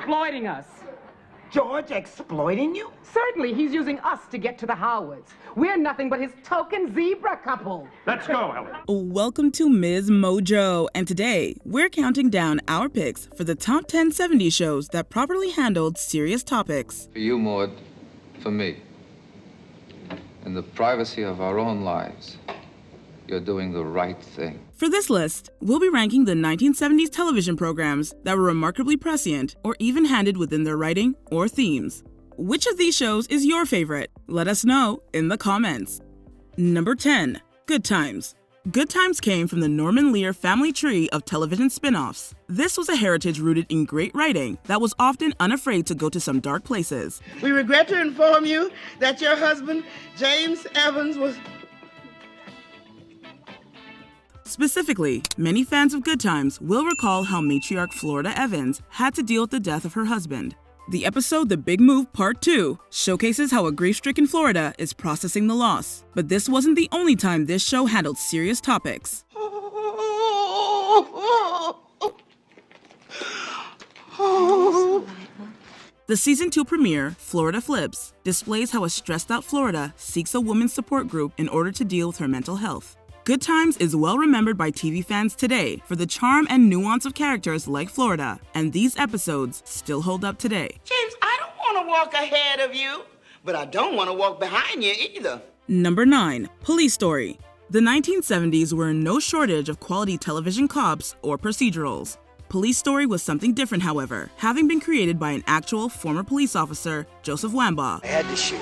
exploiting us. George exploiting you? Certainly, he's using us to get to the Howards. We're nothing but his token zebra couple. Let's go, Helen. Welcome to MsMojo, and today we're counting down our picks for the top 10 70s shows that properly handled serious topics. For you, Maud, for me, in the privacy of our own lives, you're doing the right thing. For this list, we'll be ranking the 1970s television programs that were remarkably prescient or even-handed within their writing or themes. Which of these shows is your favorite? Let us know in the comments. Number 10. Good Times. Good Times came from the Norman Lear family tree of television spin-offs. This was a heritage rooted in great writing that was often unafraid to go to some dark places. We regret to inform you that your husband, James Evans, was... Specifically, many fans of Good Times will recall how matriarch Florida Evans had to deal with the death of her husband. The episode The Big Move Part 2 showcases how a grief-stricken Florida is processing the loss. But this wasn't the only time this show handled serious topics. The Season 2 premiere, Florida Flips, displays how a stressed-out Florida seeks a women's support group in order to deal with her mental health. Good Times is well remembered by TV fans today for the charm and nuance of characters like Florida, and these episodes still hold up today. James, I don't want to walk ahead of you, but I don't want to walk behind you either. Number 9. Police Story. The 1970s were in no shortage of quality television cops or procedurals. Police Story was something different, however, having been created by an actual former police officer, Joseph Wambaugh. I had to shoot.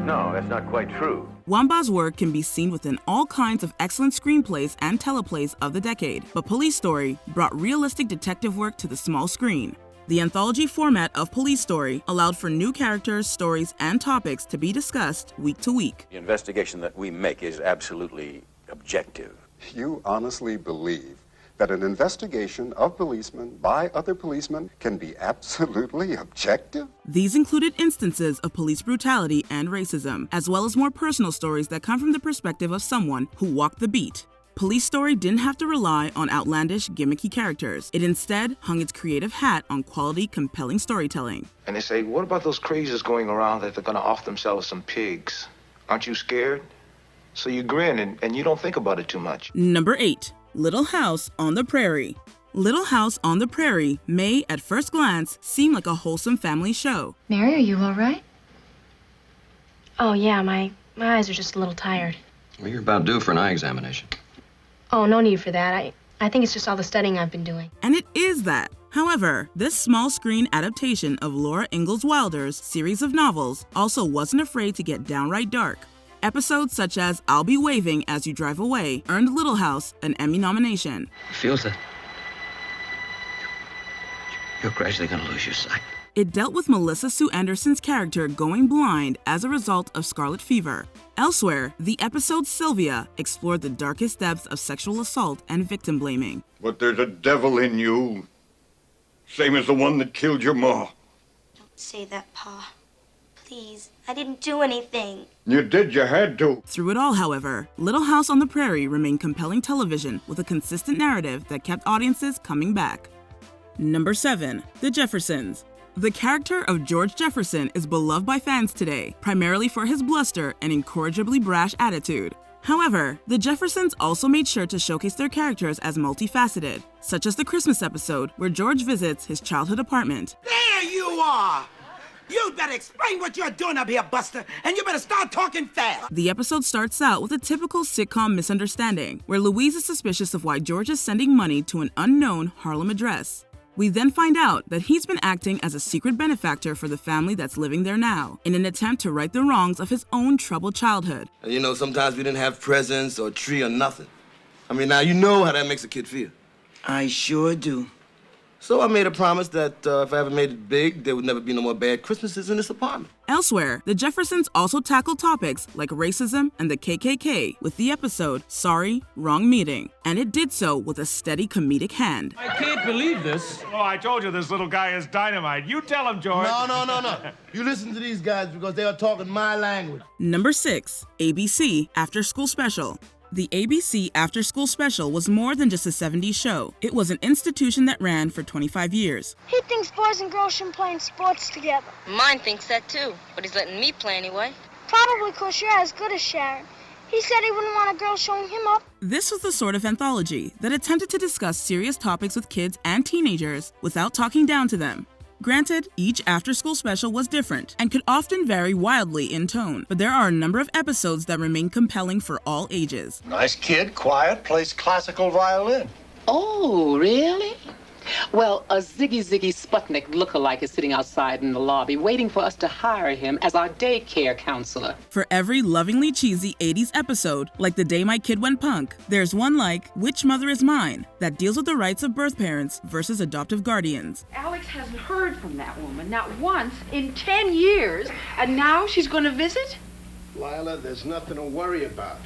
No, that's not quite true. Wambaugh's work can be seen within all kinds of excellent screenplays and teleplays of the decade, but Police Story brought realistic detective work to the small screen. The anthology format of Police Story allowed for new characters, stories, and topics to be discussed week to week. The investigation that we make is absolutely objective. You honestly believe that an investigation of policemen by other policemen can be absolutely objective? These included instances of police brutality and racism, as well as more personal stories that come from the perspective of someone who walked the beat. Police Story didn't have to rely on outlandish, gimmicky characters. It instead hung its creative hat on quality, compelling storytelling. And they say, what about those crazies going around that they're gonna off themselves some pigs? Aren't you scared? So you grin and you don't think about it too much. Number 8. Little House on the Prairie. Little House on the Prairie may, at first glance, seem like a wholesome family show. Mary, are you all right? Oh, yeah, my eyes are just a little tired. Well, you're about due for an eye examination. Oh, no need for that. I think it's just all the studying I've been doing. And it is that. However, this small screen adaptation of Laura Ingalls Wilder's series of novels also wasn't afraid to get downright dark. Episodes such as I'll Be Waving As You Drive Away earned Little House an Emmy nomination. It feels that you're gradually going to lose your sight. It dealt with Melissa Sue Anderson's character going blind as a result of scarlet fever. Elsewhere, the episode Sylvia explored the darkest depths of sexual assault and victim blaming. But there's a devil in you, same as the one that killed your ma. Don't say that, Pa. Please, I didn't do anything. You did, you had to. Through it all, however, Little House on the Prairie remained compelling television with a consistent narrative that kept audiences coming back. Number 7. The Jeffersons. The character of George Jefferson is beloved by fans today, primarily for his bluster and incorrigibly brash attitude. However, the Jeffersons also made sure to showcase their characters as multifaceted, such as the Christmas episode where George visits his childhood apartment. There you are! You'd better explain what you're doing up here, Buster, and you better start talking fast. The episode starts out with a typical sitcom misunderstanding, where Louise is suspicious of why George is sending money to an unknown Harlem address. We then find out that he's been acting as a secret benefactor for the family that's living there now, in an attempt to right the wrongs of his own troubled childhood. You know, sometimes we didn't have presents or tree or nothing. I mean, now you know how that makes a kid feel. I sure do. So I made a promise that if I ever made it big, there would never be no more bad Christmases in this apartment. Elsewhere, the Jeffersons also tackled topics like racism and the KKK with the episode Sorry, Wrong Meeting, and it did so with a steady comedic hand. I can't believe this. Oh, I told you this little guy is dynamite. You tell him, George. No. You listen to these guys because they are talking my language. Number 6. ABC After School Special. The ABC After School Special was more than just a 70s show. It was an institution that ran for 25 years. He thinks boys and girls shouldn't play in sports together. Mine thinks that too, but he's letting me play anyway. Probably because you're as good as Sharon. He said he wouldn't want a girl showing him up. This was the sort of anthology that attempted to discuss serious topics with kids and teenagers without talking down to them. Granted, each after-school special was different and could often vary wildly in tone, but there are a number of episodes that remain compelling for all ages. Nice kid, quiet, plays classical violin. Oh, really? Well, a Ziggy Sputnik lookalike is sitting outside in the lobby waiting for us to hire him as our daycare counselor. For every lovingly cheesy 80s episode, like The Day My Kid Went Punk, there's one like Which Mother Is Mine? That deals with the rights of birth parents versus adoptive guardians. Alex hasn't heard from that woman, not once, in 10 years, and now she's going to visit? Lila, there's nothing to worry about.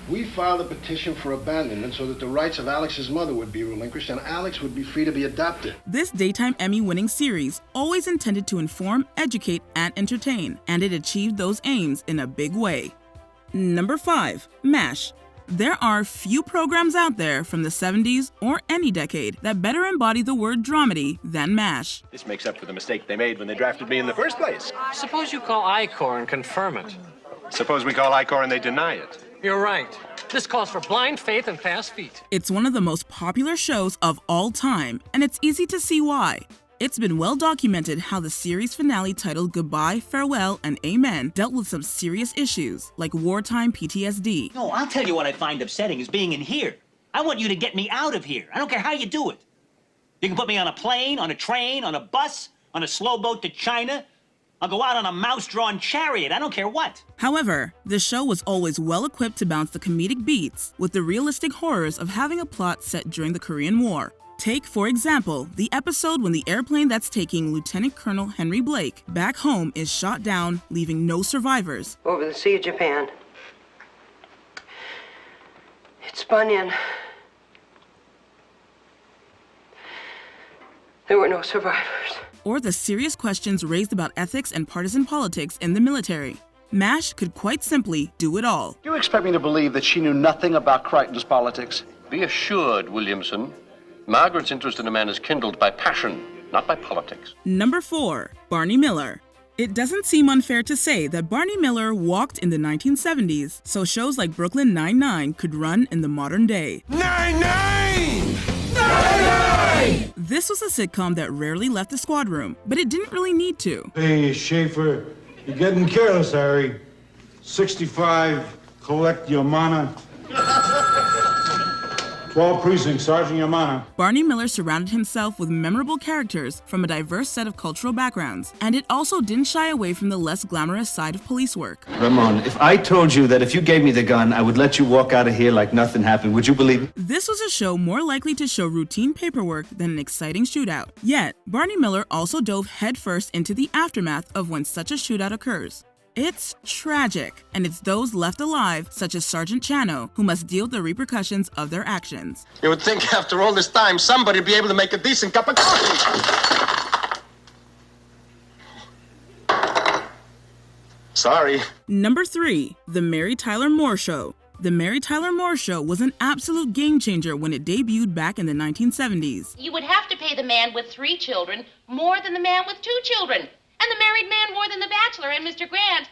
We filed a petition for abandonment so that the rights of Alex's mother would be relinquished and Alex would be free to be adopted. This Daytime Emmy-winning series always intended to inform, educate, and entertain, and it achieved those aims in a big way. Number 5. MASH. There are few programs out there from the 70s or any decade that better embody the word dramedy than MASH. This makes up for the mistake they made when they drafted me in the first place. Suppose you call I-Corps and confirm it. Suppose we call I-Corps and they deny it. You're right. This calls for blind faith and fast feet. It's one of the most popular shows of all time, and it's easy to see why. It's been well documented how the series finale titled Goodbye, Farewell, and Amen dealt with some serious issues, like wartime PTSD. No, I'll tell you what I find upsetting is being in here. I want you to get me out of here. I don't care how you do it. You can put me on a plane, on a train, on a bus, on a slow boat to China. I'll go out on a mouse-drawn chariot. I don't care what. However, the show was always well-equipped to bounce the comedic beats with the realistic horrors of having a plot set during the Korean War. Take, for example, the episode when the airplane that's taking Lieutenant Colonel Henry Blake back home is shot down, leaving no survivors. Over the Sea of Japan. It's Bunyan. There were no survivors. Or the serious questions raised about ethics and partisan politics in the military. MASH could quite simply do it all. You expect me to believe that she knew nothing about Crichton's politics? Be assured, Williamson, Margaret's interest in a man is kindled by passion, not by politics. Number 4. Barney Miller. It doesn't seem unfair to say that Barney Miller walked in the 1970s, so shows like Brooklyn Nine-Nine could run in the modern day. Nine-Nine! This was a sitcom that rarely left the squad room, but it didn't really need to. Hey, Schaefer, you're getting careless, Harry. 65, collect your mana. 12 precincts, Sergeant Yamana. Barney Miller surrounded himself with memorable characters from a diverse set of cultural backgrounds, and it also didn't shy away from the less glamorous side of police work. Ramon, if I told you that if you gave me the gun, I would let you walk out of here like nothing happened, would you believe me? This was a show more likely to show routine paperwork than an exciting shootout. Yet, Barney Miller also dove headfirst into the aftermath of when such a shootout occurs. It's tragic, and it's those left alive, such as Sergeant Chano, who must deal with the repercussions of their actions. You would think after all this time, somebody would be able to make a decent cup of coffee. Sorry. Number 3. The Mary Tyler Moore Show. The Mary Tyler Moore Show was an absolute game changer when it debuted back in the 1970s. You would have to pay the man with 3 children more than the man with 2 children. And the married man more than the bachelor. And Mr. Grant,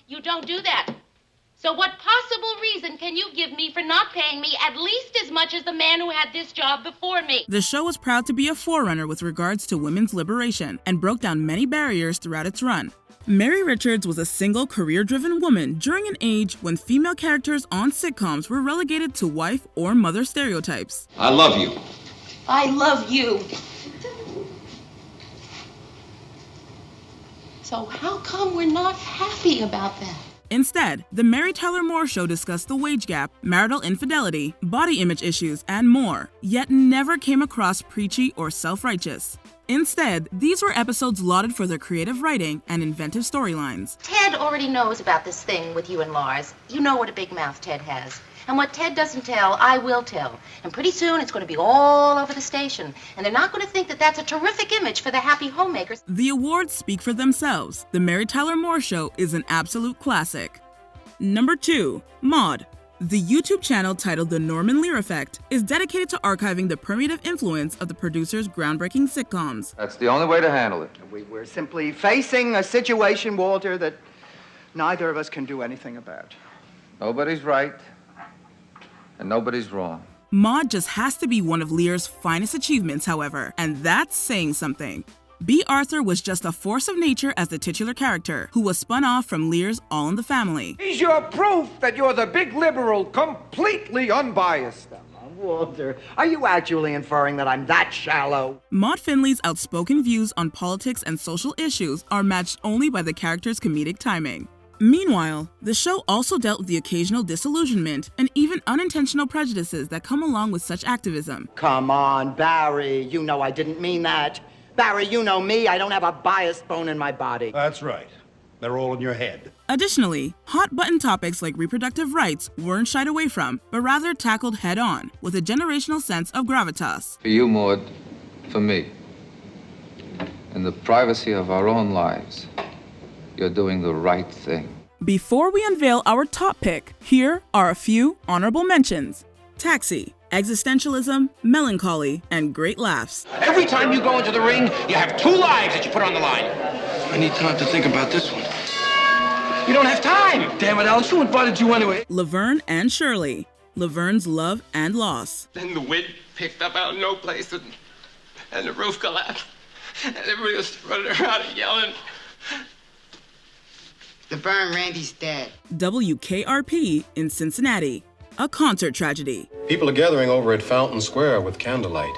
you don't do that. So what possible reason can you give me for not paying me at least as much as the man who had this job before me? The show was proud to be a forerunner with regards to women's liberation and broke down many barriers throughout its run. Mary Richards was a single, career-driven woman during an age when female characters on sitcoms were relegated to wife or mother stereotypes. I love you. I love you. So how come we're not happy about that? Instead, the Mary Tyler Moore Show discussed the wage gap, marital infidelity, body image issues, and more, yet never came across preachy or self-righteous. Instead, these were episodes lauded for their creative writing and inventive storylines. Ted already knows about this thing with you and Lars. You know what a big mouth Ted has. And what Ted doesn't tell, I will tell. And pretty soon it's going to be all over the station. And they're not going to think that that's a terrific image for the happy homemakers. The awards speak for themselves. The Mary Tyler Moore Show is an absolute classic. Number 2. Maude. The YouTube channel titled The Norman Lear Effect is dedicated to archiving the permeative influence of the producer's groundbreaking sitcoms. That's the only way to handle it. We're simply facing a situation, Walter, that neither of us can do anything about. Nobody's right, and nobody's wrong. Maude just has to be one of Lear's finest achievements, however, and that's saying something. B. Arthur was just a force of nature as the titular character, who was spun off from Lear's All in the Family. He's your proof that you're the big liberal, completely unbiased. Walter, are you actually inferring that I'm that shallow? Maude Finley's outspoken views on politics and social issues are matched only by the character's comedic timing. Meanwhile, the show also dealt with the occasional disillusionment and even unintentional prejudices that come along with such activism. Come on, Barry, you know I didn't mean that. Barry, you know me, I don't have a biased bone in my body. That's right. They're all in your head. Additionally, hot-button topics like reproductive rights weren't shied away from, but rather tackled head-on, with a generational sense of gravitas. For you, Maud, for me, in the privacy of our own lives, you're doing the right thing. Before we unveil our top pick, here are a few honorable mentions. Taxi, Existentialism, Melancholy, and Great Laughs. Every time you go into the ring, you have 2 lives that you put on the line. I need time to think about this one. You don't have time. Damn it, Alex, who invited you anyway? Laverne and Shirley, Laverne's Love and Loss. Then the wind picked up out of no place, and the roof collapsed. And everybody was running around and yelling. The burn, Randy's dead. WKRP in Cincinnati, a concert tragedy. People are gathering over at Fountain Square with candlelight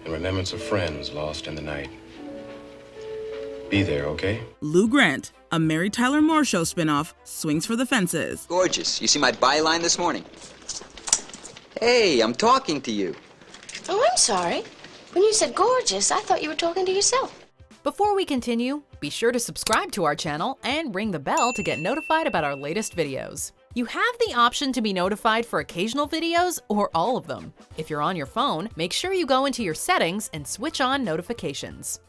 in remembrance of friends lost in the night. Be there, okay? Lou Grant, a Mary Tyler Moore Show spinoff, swings for the fences. Gorgeous. You see my byline this morning? Hey, I'm talking to you. Oh, I'm sorry. When you said gorgeous, I thought you were talking to yourself. Before we continue, be sure to subscribe to our channel and ring the bell to get notified about our latest videos. You have the option to be notified for occasional videos or all of them. If you're on your phone, make sure you go into your settings and switch on notifications.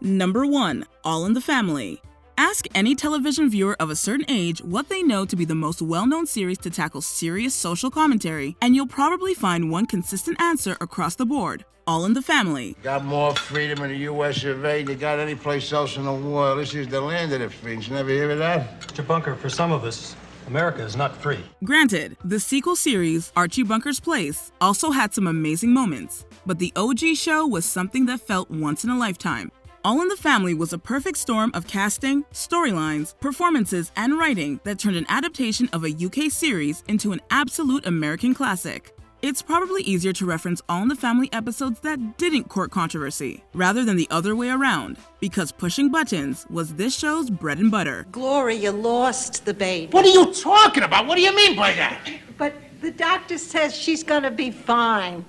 Number 1, All in the Family. Ask any television viewer of a certain age what they know to be the most well-known series to tackle serious social commentary, and you'll probably find one consistent answer across the board. All in the Family. Got more freedom in the U.S. of A. than you got any place else in the world. This is the land of the free. You never hear of that? Mr. Bunker, for some of us, America is not free. Granted, the sequel series, Archie Bunker's Place, also had some amazing moments, but the OG show was something that felt once in a lifetime. All in the Family was a perfect storm of casting, storylines, performances, and writing that turned an adaptation of a UK series into an absolute American classic. It's probably easier to reference All in the Family episodes that didn't court controversy, rather than the other way around, because pushing buttons was this show's bread and butter. Gloria lost the baby. What are you talking about? What do you mean by that? But the doctor says she's gonna be fine.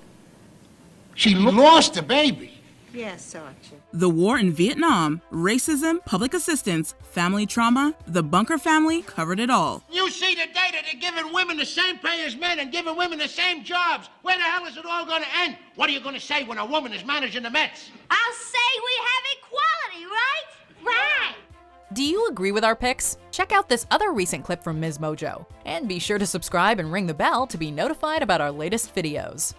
She lost the baby. Yes, Archie. The war in Vietnam, racism, public assistance, family trauma, the Bunker family covered it all. You see the data, they're giving women the same pay as men and giving women the same jobs. Where the hell is it all going to end? What are you going to say when a woman is managing the Mets? I'll say we have equality, right? Right. Do you agree with our picks? Check out this other recent clip from MsMojo. And be sure to subscribe and ring the bell to be notified about our latest videos.